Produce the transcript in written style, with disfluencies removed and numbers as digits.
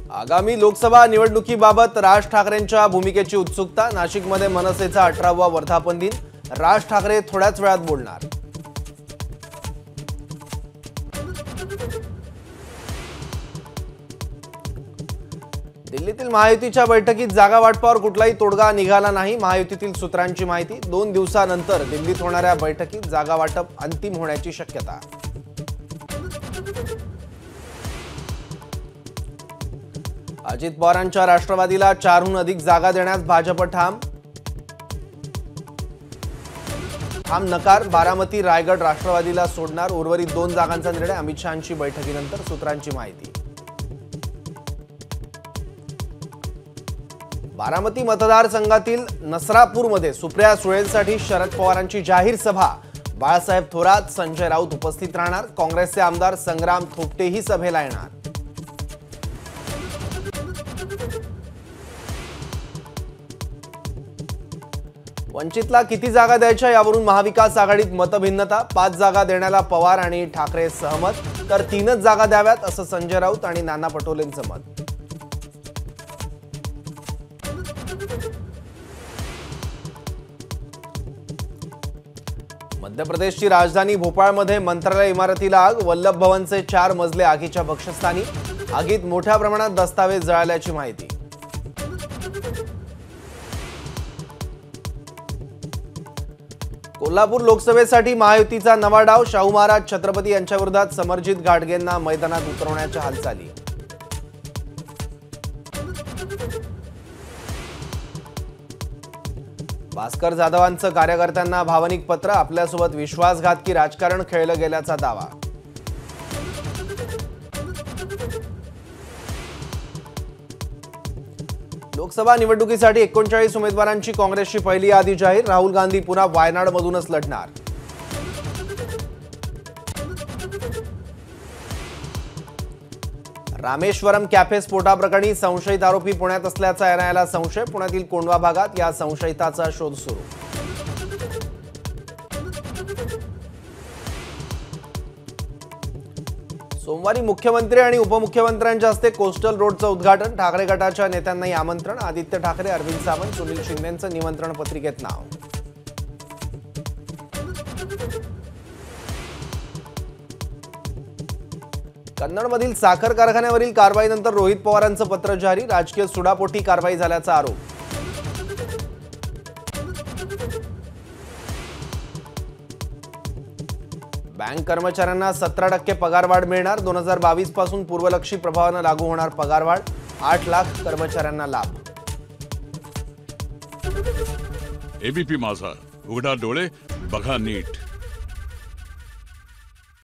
आगामी लोकसभा निवडणुकीबाबत राज ठाकरेंच्या भूमिकेची उत्सुकता। नाशिकमध्ये मनसेचा 18वा वर्धापन दिन। राज ठाकरे थोड्याच वेळात बोलणार। दिल्लीतील महायुतीच्या बैठकीत जागा वाटपावर कुठलाही तोडगा निघाला नाही। महायुतीतील सूत्रांची माहिती, 2 दिवसानंतर दिल्लीत होणाऱ्या बैठकीत जागा वाटप अंतिम होण्याची शक्यता। अजित पवारांच्या राष्ट्रवादीला 4हून अधिक जागा देण्यास भाजप ठाम नकार। बारामती, रायगड राष्ट्रवादीला सोडणार। उर्वरित 2 जागांचा निर्णय। अमित शहांची बैठकीनंतर सूत्रांची माहिती। बारामती मतदारसंघातील नसरापूरमध्ये सुप्रिया सुळेंसाठी शरद पवारांची जाहीर सभा। बाळासाहेब थोरात, संजय राऊत उपस्थित राहणार। काँग्रेसचे आमदार संग्राम थोपटेही सभेला येणार। वंचितला किती जागा द्यायच्या यावरून महाविकास आघाडीत मतभिन्नता। 5 जागा देण्याला पवार आणि ठाकरे सहमत, तर 3च जागा द्याव्यात असं संजय राऊत आणि नाना पटोलेंचं मत। मध्य प्रदेशची राजधानी भोपाळमध्ये मंत्रालय इमारतीला आग। वल्लभ भवनचे 4 मजले आगीच्या भक्षस्थानी। आगीत मोठ्या प्रमाणात दस्तावेज जळाल्याची माहिती। कोल्हापूर लोकसभेसाठी महायुतीचा नवा डाव। शाहू महाराज छत्रपती यांच्या विरोधात समरजित घाटगेंना मैदानात उतरवण्याच्या हालचाली। भास्कर जाधवांचं कार्यकर्त्यांना भावनिक पत्र। आपल्यासोबत विश्वासघातकी राजकारण खेळलं गेल्याचा दावा। लोकसभा निवडणुकीसाठी 39 उमेदवारांची काँग्रेसची पहिली यादी जाहीर। राहुल गांधी पुन्हा वायनाडमधूनच लढणार। रामेश्वरम कॅफे स्फोटाप्रकरणी संशयित आरोपी पुण्यात असल्याचा एनआयएला संशय। पुण्यातील कोंढवा भागात या संशयिताचा शोध सुरू। सोमवारी मुख्यमंत्री आणि उपमुख्यमंत्र्यांच्या हस्ते कोस्टल रोडचं उद्घाटन। ठाकरे गटाच्या नेत्यांनाही आमंत्रण। आदित्य ठाकरे, अरविंद सावंत, सुनील शिंदेंचं निमंत्रण पत्रिकेत नाव। कन्नडमधील साखर कारखान्यावरील कारवाईनंतर रोहित पवारांचं पत्र जारी। राजकीय सुडापोटी कारवाई झाल्याचा आरोप। बँक कर्मचाऱ्यांना 17% पगारवाढ मिळणार। 2022 पासून पूर्वलक्षी प्रभावाने लागू होणार पगारवाढ। 8 लाख कर्मचाऱ्यांना लाभ। एबीपी माझा, उघडा डोळे बघा नीट।